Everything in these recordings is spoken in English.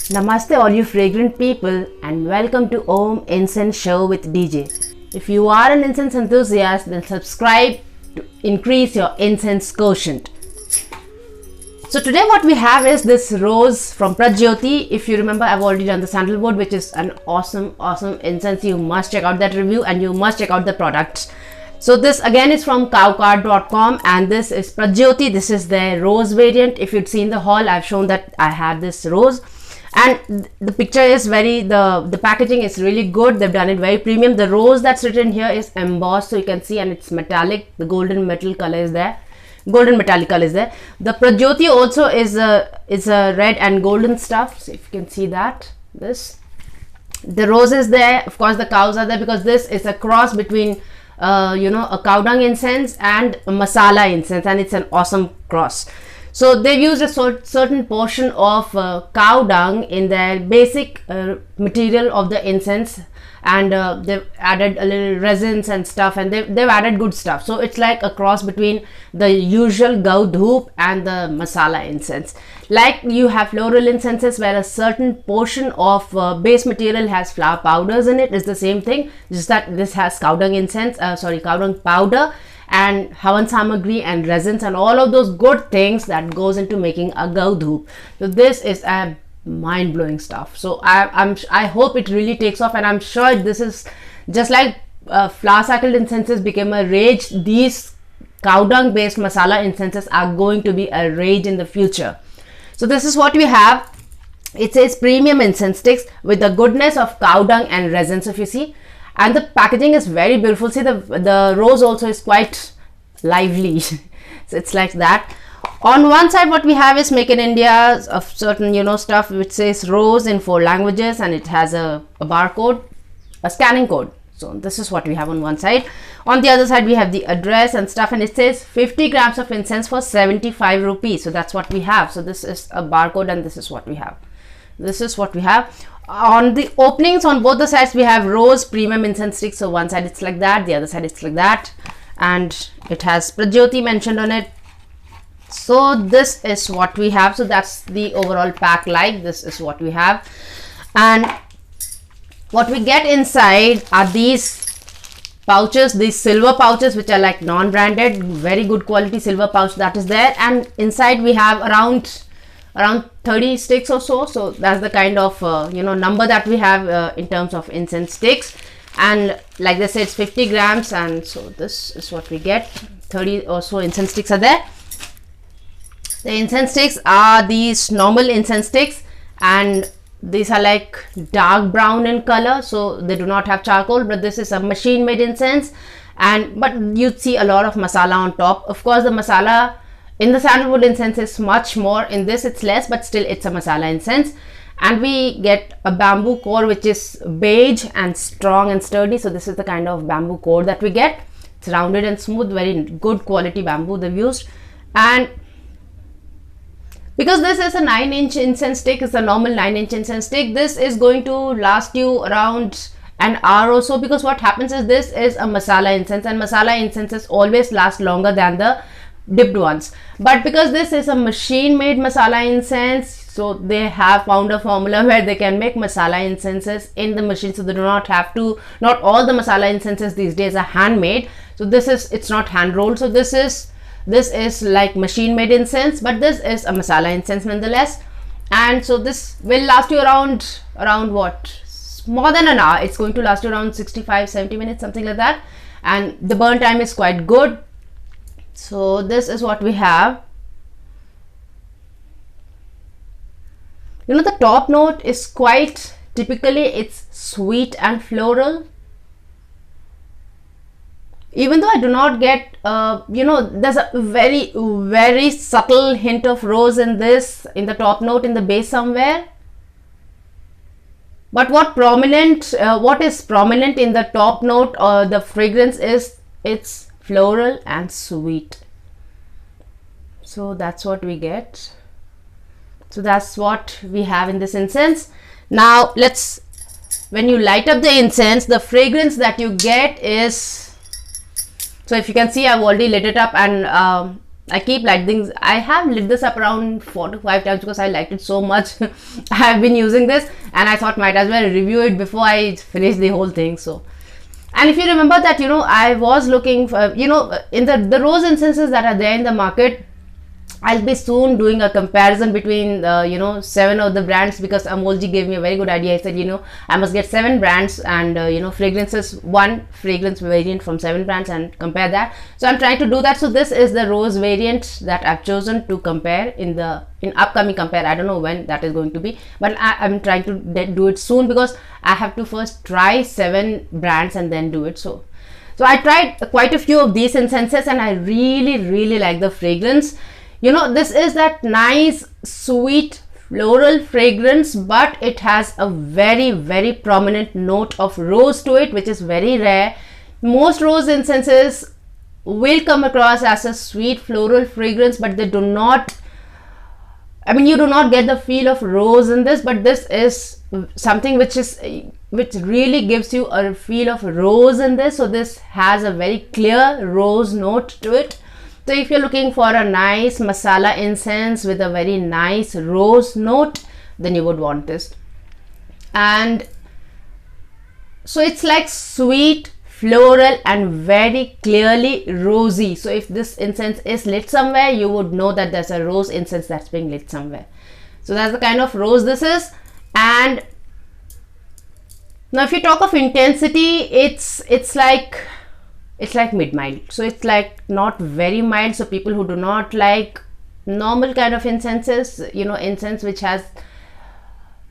Namaste all you fragrant people and welcome to Om Incense Show with DJ. If you are an incense enthusiast, then subscribe to increase your incense quotient. So today what we have is this rose from Prajyothi. If you remember, I've already done the sandalwood, which is an awesome incense. You must check out that review and you must check out the product. So this again is from cowcard.com and this is Prajyothi. This is their rose variant. If you'd seen the haul, I've shown that I had this rose. And the picture is the packaging is really good. They've done it very premium. The rose that's written here is embossed, so you can see, and it's metallic. The golden metal color is there. Golden metallic color is there. The Prajyothi also is a red and golden stuff. So if you can see that, the rose is there. Of course, the cows are there because this is a cross between a cow dung incense and a masala incense, and it's an awesome cross. So they've used a certain portion of cow dung in their basic material of the incense, and they've added a little resins and stuff, and they've added good stuff. So it's like a cross between the usual Gau dhoop and the masala incense. Like you have floral incenses where a certain portion of base material has flower powders in it. It's the same thing, just that this has cow dung cow dung powder and havan samagri and resins and all of those good things that goes into making a Gau dhoop. So this is a mind-blowing stuff. So I hope it really takes off, and I'm sure this is just like flower cycled incenses became a rage. These cow dung based masala incenses are going to be a rage in the future. So this is what we have. It says premium incense sticks with the goodness of cow dung and resin. So if you see, and the packaging is very beautiful. See, the rose also is quite lively. So it's like that. On one side what we have is Make in India of certain stuff which says rose in 4 languages, and it has a barcode, a scanning code. So this is what we have on one side. On the other side we have the address and stuff, and it says 50 grams of incense for 75 rupees. So that's what we have. So this is a barcode and this is what we have. This is what we have. On the openings on both the sides we have rose premium incense sticks. So one side it's like that, the other side it's like that, and it has Prajyothi mentioned on it. So this is what we have. So that's the overall pack. Like this is what we have, and what we get inside are these pouches, these silver pouches, which are like non-branded, very good quality silver pouch that is there, and inside we have around 30 sticks or so. So that's the kind of number that we have in terms of incense sticks, and like they said, it's 50 grams, and so this is what we get. 30 or so incense sticks are there. The incense sticks are these normal incense sticks, and these are like dark brown in color, so they do not have charcoal, but this is a machine made incense, but you'd see a lot of masala on top. Of course, the masala in the sandalwood incense is much more. In this it's less, but still it's a masala incense. And we get a bamboo core which is beige and strong and sturdy. So this is the kind of bamboo core that we get. It's rounded and smooth, very good quality bamboo they've used. And because this is a 9-inch incense stick, it's a normal 9-inch incense stick, this is going to last you around an hour or so, because what happens is this is a masala incense, and masala incenses always last longer than the dipped ones. But because this is a machine made masala incense, so they have found a formula where they can make masala incenses in the machine, so they do not have to. Not all the masala incenses these days are handmade, so it's not hand rolled. So this is like machine made incense, but this is a masala incense nonetheless. And so this will last you around what, more than an hour. It's going to last you around 65-70 minutes, something like that, and the burn time is quite good. So this is what we have. The top note is quite typically, it's sweet and floral. Even though I do not get, there's a very subtle hint of rose in the top note, in the base somewhere. But what is prominent in the top note or the fragrance is it's floral and sweet. So that's what we get. So that's what we have in this incense. Now when you light up the incense, the fragrance that you get is, so if you can see, I've already lit it up, and I keep lighting. I have lit this up around 4 to 5 times because I liked it so much. I have been using this, and I thought might as well review it before I finish the whole thing. So, and if you remember that, I was looking for, in the rose incenses that are there in the market, I'll be soon doing a comparison between 7 of the brands, because Amolji gave me a very good idea. He said, I must get 7 brands and fragrances, one fragrance variant from 7 brands, and compare that. So I'm trying to do that. So this is the rose variant that I've chosen to compare in upcoming compare. I don't know when that is going to be, but I'm trying to do it soon, because I have to first try 7 brands and then do it. So I tried quite a few of these incenses, and I really like the fragrance. This is that nice sweet floral fragrance, but it has a very prominent note of rose to it, which is very rare. Most rose incenses will come across as a sweet floral fragrance, but they do not, you do not get the feel of rose in this, but this is something which really gives you a feel of rose in this. So this has a very clear rose note to it. So if you're looking for a nice masala incense with a very nice rose note, then you would want this. And so it's like sweet, floral, and very clearly rosy. So if this incense is lit somewhere, you would know that there's a rose incense that's being lit somewhere. So that's the kind of rose this is. And now if you talk of intensity, it's like mid-mild. So it's like not very mild. So people who do not like normal kind of incenses, incense which has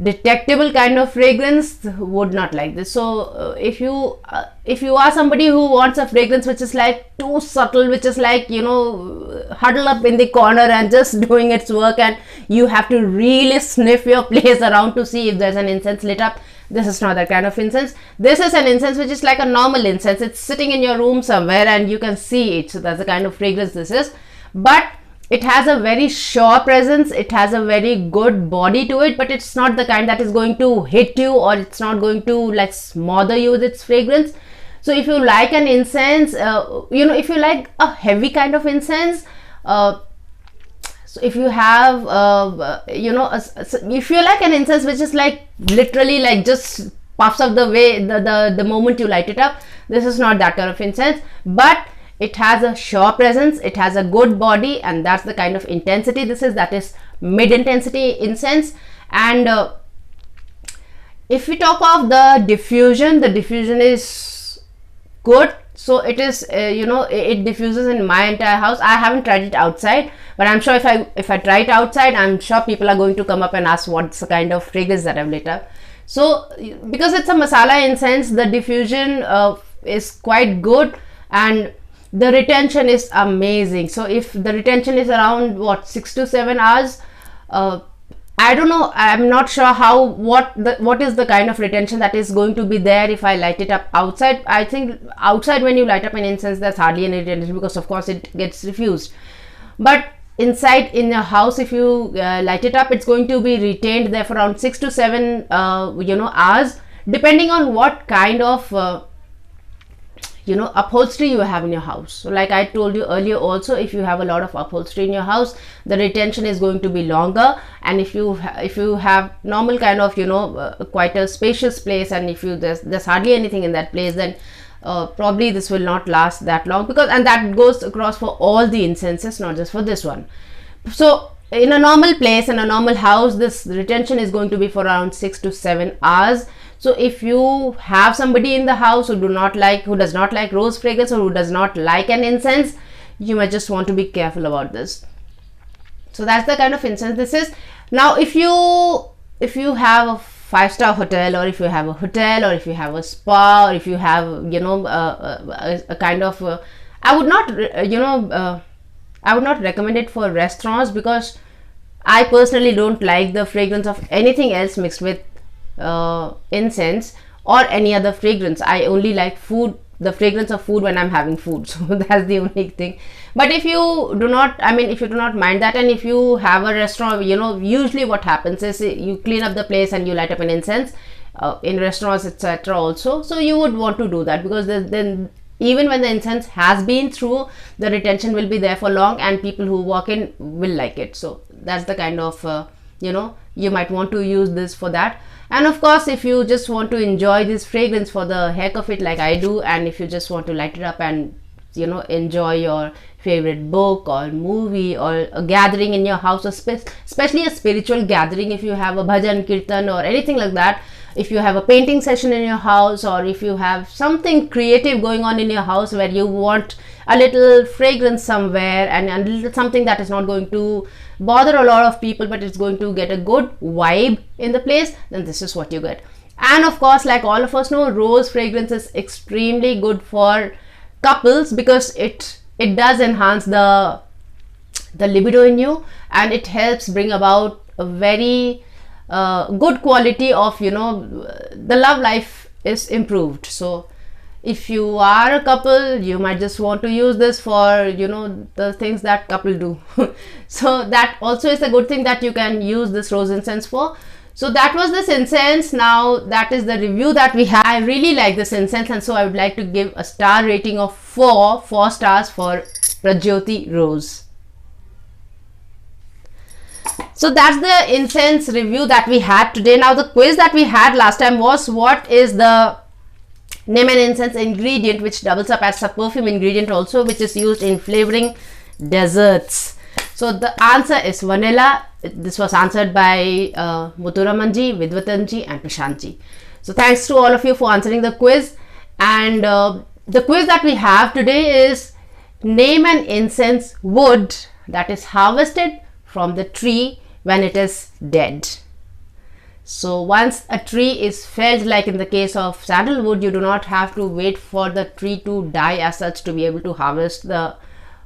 detectable kind of fragrance, would not like this. So if you are somebody who wants a fragrance which is like too subtle, which is like huddle up in the corner and just doing its work, and you have to really sniff your place around to see if there's an incense lit up, this is not that kind of incense. This is an incense which is like a normal incense. It's sitting in your room somewhere and you can see it. So that's the kind of fragrance this is. But it has a very sure presence. It has a very good body to it, but it's not the kind that is going to hit you, or it's not going to like smother you with its fragrance. So if you like an incense, if you like a heavy kind of incense, so if you have, if you like an incense which is like literally like just puffs up the way the moment you light it up, this is not that kind of incense. But it has a sure presence, it has a good body, and that's the kind of intensity this is. That is mid-intensity incense. And if we talk of the diffusion is good. So it is, it diffuses in my entire house. I haven't tried it outside, but I'm sure if I try it outside, I'm sure people are going to come up and ask what's the kind of fragrance that I've lit up. So because it's a masala incense, the diffusion is quite good, and the retention is amazing. So if the retention is around 6 to 7 hours, I don't know, I'm not sure what is the kind of retention that is going to be there if I light it up outside. I think outside, when you light up an incense, there's hardly any retention, because of course it gets diffused. But inside in your house, if you light it up, it's going to be retained there for around 6 to 7 hours, depending on what kind of upholstery you have in your house. So like I told you earlier also, if you have a lot of upholstery in your house, the retention is going to be longer. And if you have normal kind of quite a spacious place, and if there's hardly anything in that place, then probably this will not last that long, and that goes across for all the incenses, not just for this one. So in a normal place, in a normal house, this retention is going to be for around 6 to 7 hours. So if you have somebody in the house who does not like rose fragrance, or who does not like an incense, you might just want to be careful about this. So that's the kind of incense this is. Now if you have a 5-star hotel, or if you have a hotel, or if you have a spa, or if you have a kind of I would not recommend it for restaurants, because I personally don't like the fragrance of anything else mixed with incense or any other fragrance. I only like the fragrance of food when I'm having food. So that's the only thing. But if you do not, if you do not mind that, and if you have a restaurant, usually what happens is you clean up the place and you light up an incense in restaurants, etc. also. So you would want to do that, because then even when the incense has been through, the retention will be there for long, and people who walk in will like it. So that's the kind of you might want to use this for that. And of course, if you just want to enjoy this fragrance for the heck of it like I do, and if you just want to light it up and enjoy your favorite book or movie or a gathering in your house, especially a spiritual gathering, if you have a bhajan, kirtan or anything like that, if you have a painting session in your house, or if you have something creative going on in your house where you want a little fragrance somewhere, and a little something that is not going to bother a lot of people but it's going to get a good vibe in the place, then this is what you get. And of course, like all of us know, rose fragrance is extremely good for couples because it does enhance the libido in you, and it helps bring about a very good quality of the love life is improved. So if you are a couple, you might just want to use this for the things that couple do. So that also is a good thing that you can use this rose incense for. So that was this incense. Now that is the review that we have. I really like this incense, and so I would like to give a star rating of 4 stars for Prajyothi rose. So that's the incense review that we had today. Now the quiz that we had last time was, what is the name an incense ingredient which doubles up as a perfume ingredient also, which is used in flavoring desserts? So the answer is vanilla. This was answered by Muthuramanji, Vidwatanji and Prashantji. So thanks to all of you for answering the quiz. And the quiz that we have today is, name an incense wood that is harvested from the tree when it is dead. So once a tree is felled, like in the case of sandalwood, you do not have to wait for the tree to die as such to be able to harvest the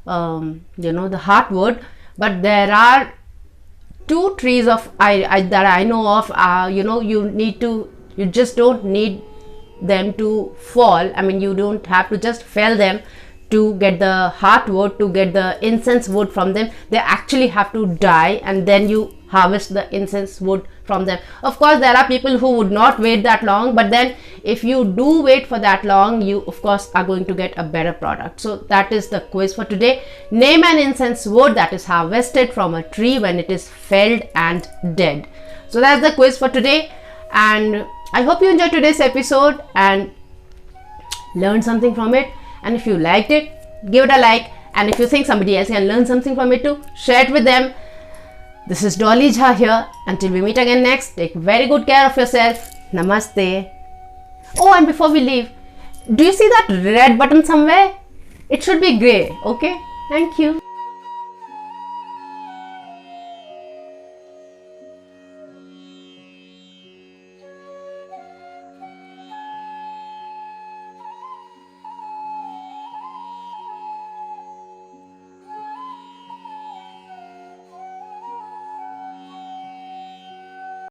the heartwood. But there are 2 trees that I know of. You just don't need them to fall. I mean, you don't have to just fell them to get the heartwood, to get the incense wood from them. They actually have to die, and then you harvest the incense wood from them. Of course, there are people who would not wait that long, but then if you do wait for that long, you of course are going to get a better product. So that is the quiz for today. Name an incense wood that is harvested from a tree when it is felled and dead. So that's the quiz for today, and I hope you enjoyed today's episode and learned something from it. And if you liked it, give it a like, and if you think somebody else can learn something from it too, share it with them. This is Dolly Jha here. Until we meet again next, take very good care of yourself. Namaste. Oh, and before we leave, do you see that red button somewhere? It should be grey. Okay, thank you.